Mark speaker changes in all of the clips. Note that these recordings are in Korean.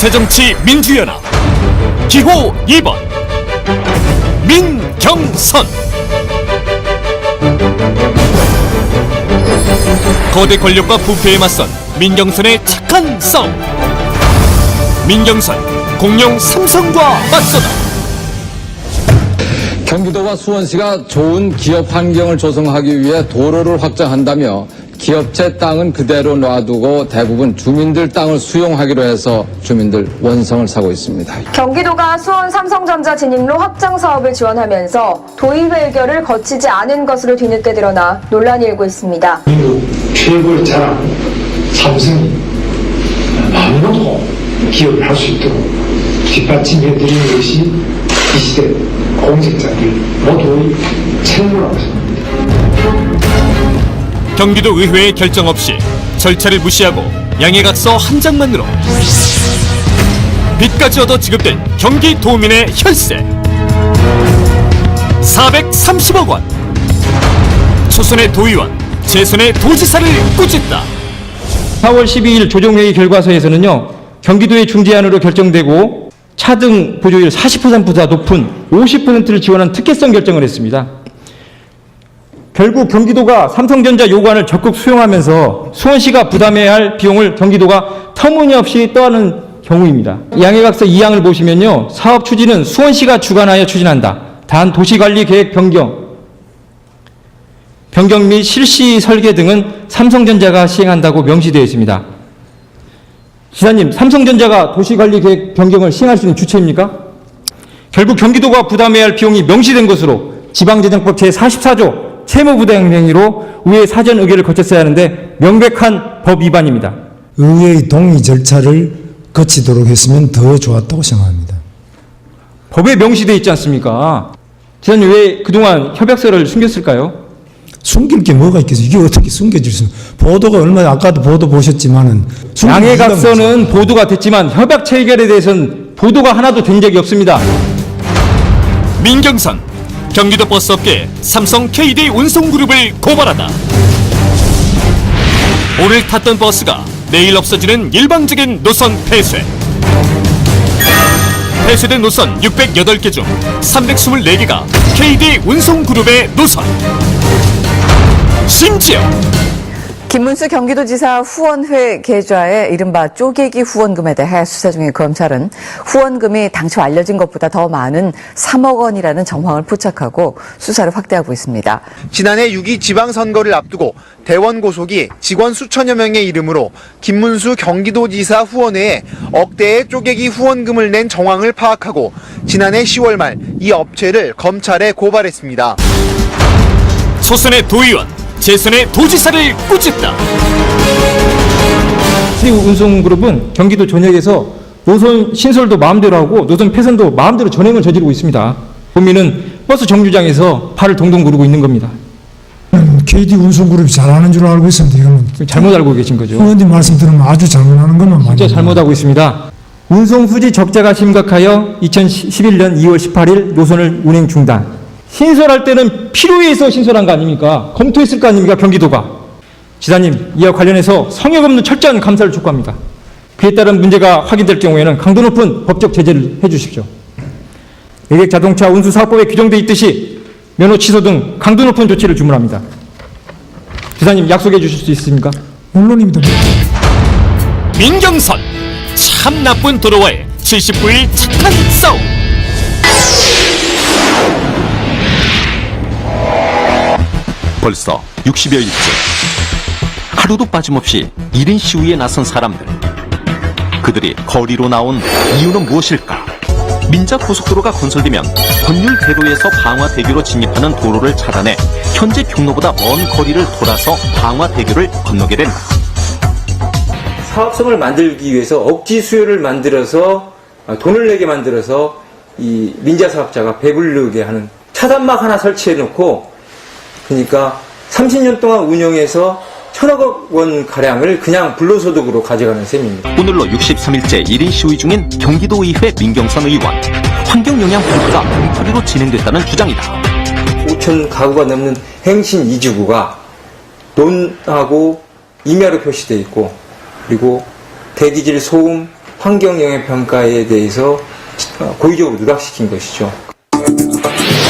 Speaker 1: 새정치 민주연합 기호 2번 민경선. 거대 권력과 부패에 맞선 민경선의 착한 싸움. 민경선 공룡 삼성과 맞서다.
Speaker 2: 경기도와 수원시가 좋은 기업 환경을 조성하기 위해 도로를 확장한다며 기업체 땅은 그대로 놔두고 대부분 주민들 땅을 수용하기로 해서 주민들 원성을 사고 있습니다.
Speaker 3: 경기도가 수원 삼성전자 진입로 확장 사업을 지원하면서 도의회 의결을 거치지 않은 것으로 뒤늦게 드러나 논란이 일고 있습니다.
Speaker 4: 미국 최고의 자랑 삼성이 마음으로 기업을 할 수 있도록 뒷받침해드리는 것이 이 시대 공직자들 모두의 책무라고 생각합니다.
Speaker 1: 경기도 의회의 결정 없이 절차를 무시하고 양해각서 한 장만으로 빚까지 얻어 지급된 경기도민의 혈세 430억 원. 초선의 도의원, 재선의 도지사를 꾸짖다.
Speaker 5: 4월 12일 조정회의 결과서에서는요, 경기도의 중재안으로 결정되고 차등 보조율 40%보다 높은 50%를 지원한 특혜성 결정을 했습니다. 결국 경기도가 삼성전자 요구안을 적극 수용하면서 수원시가 부담해야 할 비용을 경기도가 터무니없이 떠안는 경우입니다. 양해각서 2항을 보시면요, 사업 추진은 수원시가 주관하여 추진한다. 단 도시관리계획 변경 및 실시 설계 등은 삼성전자가 시행한다고 명시되어 있습니다. 지사님, 삼성전자가 도시관리계획 변경을 시행할 수 있는 주체입니까? 결국 경기도가 부담해야 할 비용이 명시된 것으로 지방재정법 제44조 채무부담행위로 의회 사전 의결을 거쳤어야 하는데 명백한 법 위반입니다.
Speaker 6: 의회의 동의 절차를 거치도록 했으면 더 좋았다고 생각합니다.
Speaker 5: 법에 명시되어 있지 않습니까? 지사님, 왜 그동안 협약서를 숨겼을까요?
Speaker 6: 숨길 게 뭐가 있겠어요? 이게 어떻게 숨겨질 수? 보도가 얼마나, 아까도 보도 보셨지만은
Speaker 5: 양해각서는 보도가 됐지만 협약 체결에 대해서는 보도가 하나도 된 적이 없습니다.
Speaker 1: 민경선 경기도 버스업계 삼성 KD 운송그룹을 고발하다. 오늘 탔던 버스가 내일 없어지는 일방적인 노선 폐쇄. 폐쇄된 노선 608개 중 324개가 KD 운송그룹의 노선. 심지어
Speaker 7: 김문수 경기도지사 후원회 계좌의 이른바 쪼개기 후원금에 대해 수사 중인 검찰은 후원금이 당초 알려진 것보다 더 많은 3억 원이라는 정황을 포착하고 수사를 확대하고 있습니다.
Speaker 8: 지난해 6.2 지방선거를 앞두고 대원고속이 직원 수천여 명의 이름으로 김문수 경기도지사 후원회에 억대의 쪼개기 후원금을 낸 정황을 파악하고 지난해 10월 말 이 업체를 검찰에 고발했습니다.
Speaker 1: 초선의 도의원, 재선의 도지사를 꾸짖다.
Speaker 5: KD운송그룹은 경기도 전역에서 노선 신설도 마음대로 하고 노선 폐선도 마음대로 전행을 저지르고 있습니다. 국민은 버스 정류장에서 발을 동동 구르고 있는 겁니다.
Speaker 6: KD운송그룹이 잘하는 줄 알고 있었는데 이거는
Speaker 5: 잘못 알고 계신 거죠.
Speaker 6: 의원님 말씀 들으면 아주 잘못하는 것만 많이
Speaker 5: 진짜 잘못하고 있습니다. 운송 수지 적자가 심각하여 2011년 2월 18일 노선을 운행 중단. 신설할 때는 필요해서 신설한 거 아닙니까? 검토했을 거 아닙니까? 경기도가. 지사님, 이와 관련해서 성역 없는 철저한 감사를 촉구합니다. 그에 따른 문제가 확인될 경우에는 강도 높은 법적 제재를 해주십시오. 외객 자동차 운수 사업법에 규정돼 있듯이 면허 취소 등 강도 높은 조치를 주문합니다. 지사님, 약속해 주실 수 있습니까?
Speaker 6: 물론입니다.
Speaker 1: 민경선 참 나쁜 도로와의 79일 착한 싸움.
Speaker 9: 벌써 60여일째 하루도 빠짐없이 1인 시위에 나선 사람들. 그들이 거리로 나온 이유는 무엇일까? 민자고속도로가 건설되면 권율대로에서 방화대교로 진입하는 도로를 차단해 현재 경로보다 먼 거리를 돌아서 방화대교를 건너게 된다.
Speaker 5: 사업성을 만들기 위해서 억지 수요를 만들어서 돈을 내게 만들어서 이 민자 사업자가 배부르게 하는 차단막 하나 설치해 놓고, 그러니까 30년 동안 운영해서 1,000억 원 가량을 그냥 불로소득으로 가져가는 셈입니다.
Speaker 9: 오늘로 63일째 1인 시위 중인 경기도의회 민경선 의원. 환경영향 프로그램가 엉터리로 진행됐다는 주장이다.
Speaker 5: 5천 가구가 넘는 행신 2주구가 논하고 임야로 표시되어 있고, 그리고 대기질 소음 환경영향평가에 대해서 고의적으로 누락시킨 것이죠.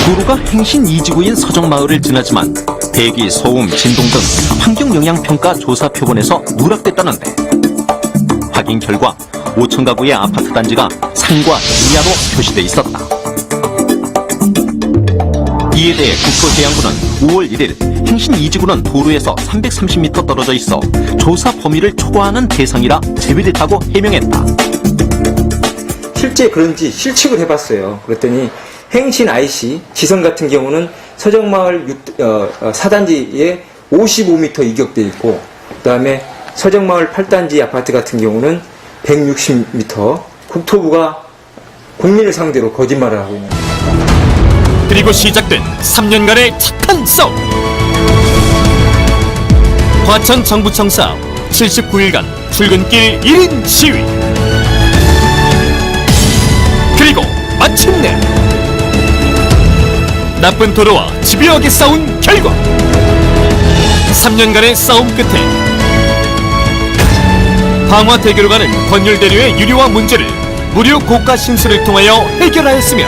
Speaker 9: 도로가 행신 2지구인 서정마을을 지나지만 대기, 소음, 진동 등 환경영향평가 조사 표본에서 누락됐다는데 확인 결과 5천 가구의 아파트 단지가 상과 이하로 표시돼 있었다. 이에 대해 국토해양부는 5월 1일 행신 2지구는 도로에서 330m 떨어져 있어 조사 범위를 초과하는 대상이라 제외됐다고 해명했다.
Speaker 5: 실제 그런지 실측을 해봤어요. 그랬더니 행신 IC 지선 같은 경우는 서정마을 4단지에 55m 이격돼 있고, 그 다음에 서정마을 8단지 아파트 같은 경우는 160m. 국토부가 국민을 상대로 거짓말을 하고 있는 거예요.
Speaker 1: 그리고 시작된 3년간의 착한 싸움. 과천 정부청 사업 79일간 출근길 1인 시위. 그리고 마침내 나쁜 도로와 집요하게 싸운 결과 3년간의 싸움 끝에 방화대교로 가는 권율대로의 유리화 문제를 무료 고가 신수를 통하여 해결하였으며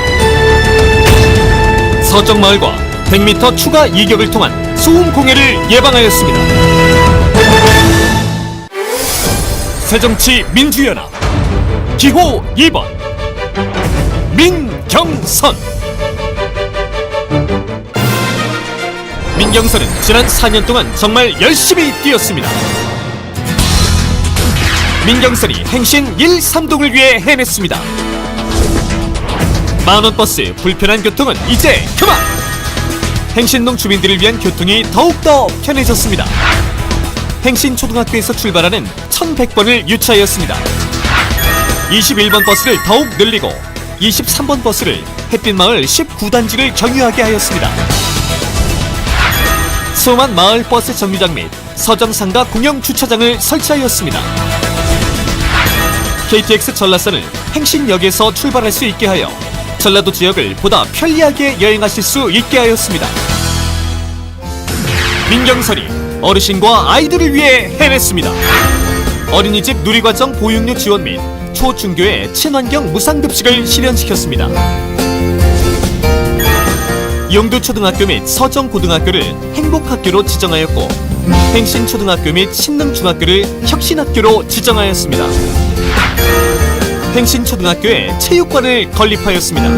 Speaker 1: 서정마을과 100m 추가 이격을 통한 소음 공해를 예방하였습니다. 새정치 민주연합 기호 2번 민경선. 민경선은 지난 4년 동안 정말 열심히 뛰었습니다. 민경선이 행신 1, 3동을 위해 해냈습니다. 만원 버스 불편한 교통은 이제 그만! 행신동 주민들을 위한 교통이 더욱더 편해졌습니다. 행신초등학교에서 출발하는 1100번을 유치하였습니다. 21번 버스를 더욱 늘리고 23번 버스를 햇빛마을 19단지를 경유하게 하였습니다. 소만 마을 버스 정류장 및 서정상가 공영 주차장을 설치하였습니다. KTX 전라선을 행신역에서 출발할 수 있게 하여 전라도 지역을 보다 편리하게 여행하실 수 있게 하였습니다. 민경선이 어르신과 아이들을 위해 해냈습니다. 어린이집 누리과정 보육료 지원 및 초, 중교의 친환경 무상급식을 실현시켰습니다. 용두초등학교 및 서정고등학교를 행복학교로 지정하였고 행신초등학교 및 신능중학교를 혁신학교로 지정하였습니다. 행신초등학교에 체육관을 건립하였습니다.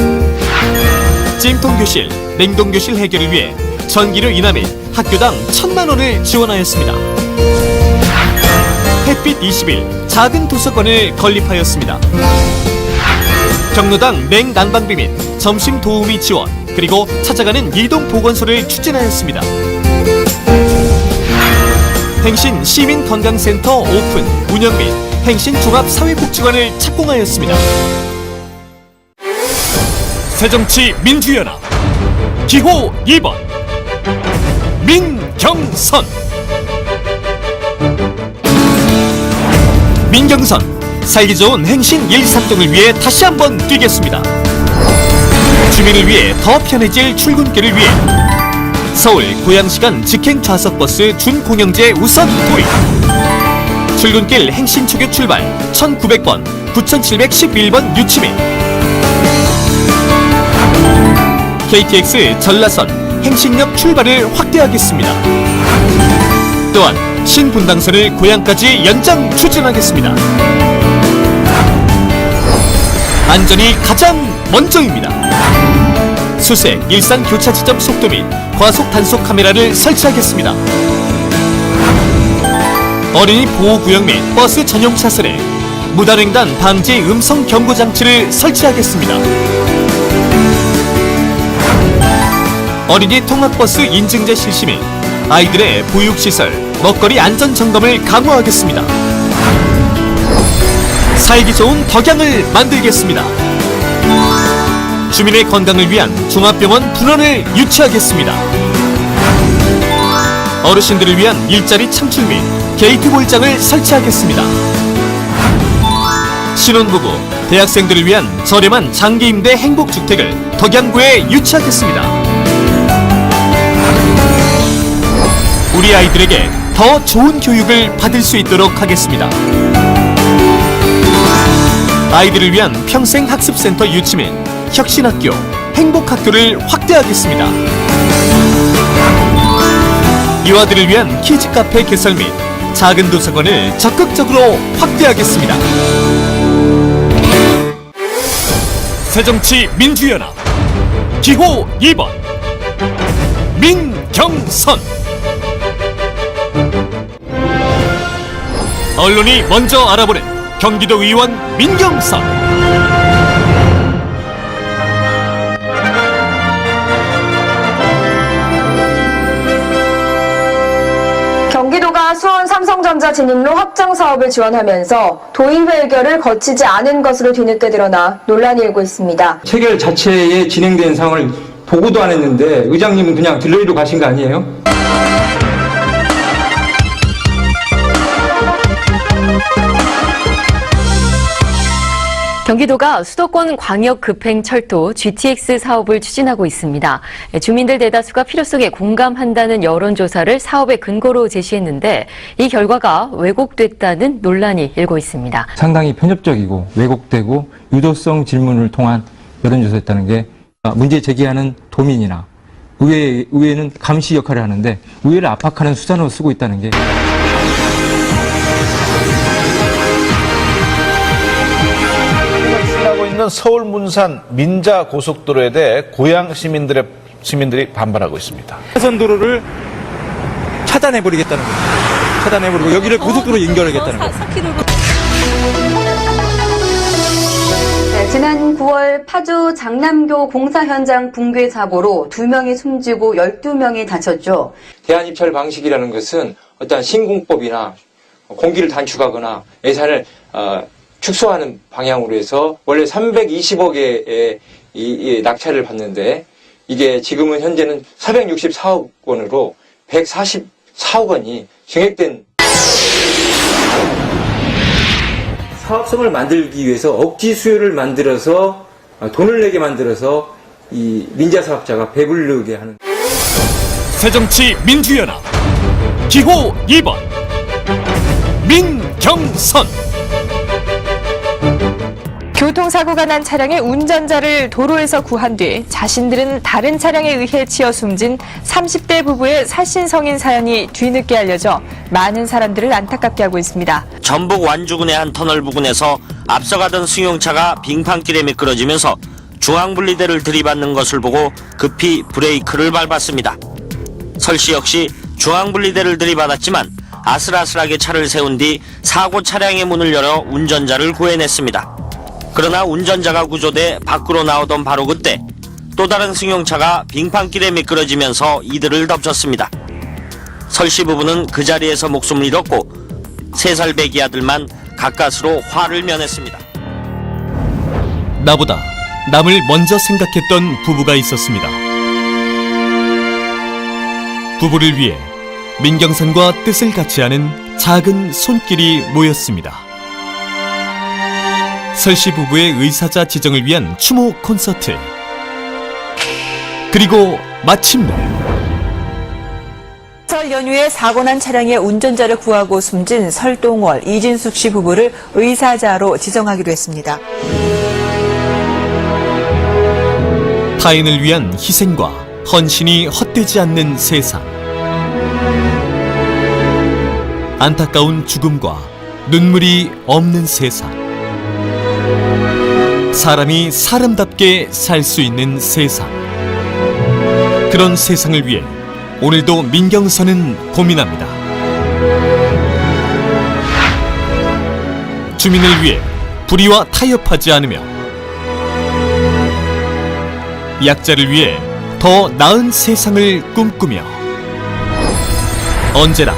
Speaker 1: 찜통교실, 냉동교실 해결을 위해 전기료 인하 및 학교당 1,000만 원을 지원하였습니다. 햇빛 20일 작은 도서관을 건립하였습니다. 경로당 냉난방비 및 점심 도우미 지원, 그리고 찾아가는 이동 보건소를 추진하였습니다. 행신 시민건강센터 오픈, 운영 및 행신 종합사회복지관을 착공하였습니다. 새정치 민주연합 기호 2번 민경선. 민경선, 살기 좋은 행신 1, 3동을 위해 다시 한번 뛰겠습니다. 주민을 위해 더 편해질 출근길을 위해 서울 고양시간 직행 좌석버스 준공영제 우선 도입. 출근길 행신초교 출발 1900번, 9711번 유치 및 KTX 전라선 행신역 출발을 확대하겠습니다. 또한 신분당선을 고양까지 연장 추진하겠습니다. 안전이 가장 먼저입니다. 수색, 일산 교차 지점 속도 및 과속 단속 카메라를 설치하겠습니다. 어린이 보호구역 및 버스 전용 차선에 무단횡단 방지 음성 경고 장치를 설치하겠습니다. 어린이 통학버스 인증제 실시 및 아이들의 보육시설, 먹거리 안전 점검을 강화하겠습니다. 살기 좋은 덕양을 만들겠습니다. 주민의 건강을 위한 종합병원 분원을 유치하겠습니다. 어르신들을 위한 일자리 창출 및 게이트볼장을 설치하겠습니다. 신혼부부, 대학생들을 위한 저렴한 장기임대 행복주택을 덕양구에 유치하겠습니다. 우리 아이들에게 더 좋은 교육을 받을 수 있도록 하겠습니다. 아이들을 위한 평생 학습센터 유치 및 혁신학교, 행복학교를 확대하겠습니다. 유아들을 위한 키즈카페 개설 및 작은 도서관을 적극적으로 확대하겠습니다. 새정치민주연합 기호 2번 민경선. 언론이 먼저 알아보는 경기도 의원 민경선.
Speaker 3: 경기도가 수원 삼성전자 진입로 확장 사업을 지원하면서 도의회 의결을 거치지 않은 것으로 뒤늦게 드러나 논란이 일고 있습니다.
Speaker 5: 체결 자체에 진행된 상황을 보고도 안 했는데 의장님은 그냥 들러리로 가신 거 아니에요?
Speaker 10: 경기도가 수도권 광역급행철도 GTX 사업을 추진하고 있습니다. 주민들 대다수가 필요성에 공감한다는 여론조사를 사업의 근거로 제시했는데 이 결과가 왜곡됐다는 논란이 일고 있습니다.
Speaker 5: 상당히 편협적이고 왜곡되고 유도성 질문을 통한 여론조사였다는 게 문제 제기하는 도민이나 의회는 감시 역할을 하는데 의회를 압박하는 수단으로 쓰고 있다는 게
Speaker 11: 하고 있는 서울 문산 민자 고속도로에 대해 고양 시민들이 반발하고 있습니다.
Speaker 5: 차선도로를 차단해버리겠다는 거죠. 차단해버리고 여기를 고속도로 연결하겠다는 거죠.
Speaker 12: 네, 지난 9월 파주 장남교 공사 현장 붕괴 사고로 2명이 숨지고 12명이 다쳤죠.
Speaker 5: 대안 입찰 방식이라는 것은 어떤 신공법이나 공기를 단축하거나 예산을 축소하는 방향으로 해서 원래 320억의 이 낙찰을 받는데 이게 지금은 현재는 464억 원으로 144억 원이 증액된 사업성을 만들기 위해서 억지 수요를 만들어서 돈을 내게 만들어서 이 민자 사업자가 배부르게 하는
Speaker 1: 새정치민주연합 기호 2번 민경선.
Speaker 13: 교통사고가 난 차량의 운전자를 도로에서 구한 뒤 자신들은 다른 차량에 의해 치여 숨진 30대 부부의 살신성인 사연이 뒤늦게 알려져 많은 사람들을 안타깝게 하고 있습니다.
Speaker 14: 전북 완주군의 한 터널 부근에서 앞서가던 승용차가 빙판길에 미끄러지면서 중앙분리대를 들이받는 것을 보고 급히 브레이크를 밟았습니다. 설 씨 역시 중앙분리대를 들이받았지만 아슬아슬하게 차를 세운 뒤 사고 차량의 문을 열어 운전자를 구해냈습니다. 그러나 운전자가 구조돼 밖으로 나오던 바로 그때 또 다른 승용차가 빙판길에 미끄러지면서 이들을 덮쳤습니다. 설 씨 부부는 그 자리에서 목숨을 잃었고 3살 배기 아들만 가까스로 화를 면했습니다.
Speaker 1: 나보다 남을 먼저 생각했던 부부가 있었습니다. 부부를 위해 민경선과 뜻을 같이 하는 작은 손길이 모였습니다. 설씨 부부의 의사자 지정을 위한 추모 콘서트. 그리고 마침내
Speaker 13: 설 연휴에 사고난 차량의 운전자를 구하고 숨진 설동월, 이진숙 씨 부부를 의사자로 지정하기로 했습니다.
Speaker 1: 타인을 위한 희생과 헌신이 헛되지 않는 세상. 안타까운 죽음과 눈물이 없는 세상. 사람이 사람답게 살 수 있는 세상. 그런 세상을 위해 오늘도 민경선은 고민합니다. 주민을 위해 불의와 타협하지 않으며 약자를 위해 더 나은 세상을 꿈꾸며 언제나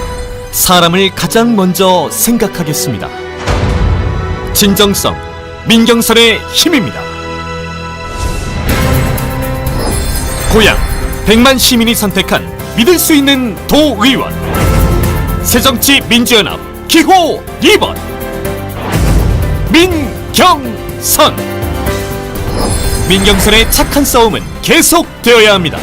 Speaker 1: 사람을 가장 먼저 생각하겠습니다. 진정성 민경선의 힘입니다. 고향 100만 시민이 선택한 믿을 수 있는 도의원 새정치민주연합 기호 2번 민경선. 민경선의 착한 싸움은 계속되어야 합니다.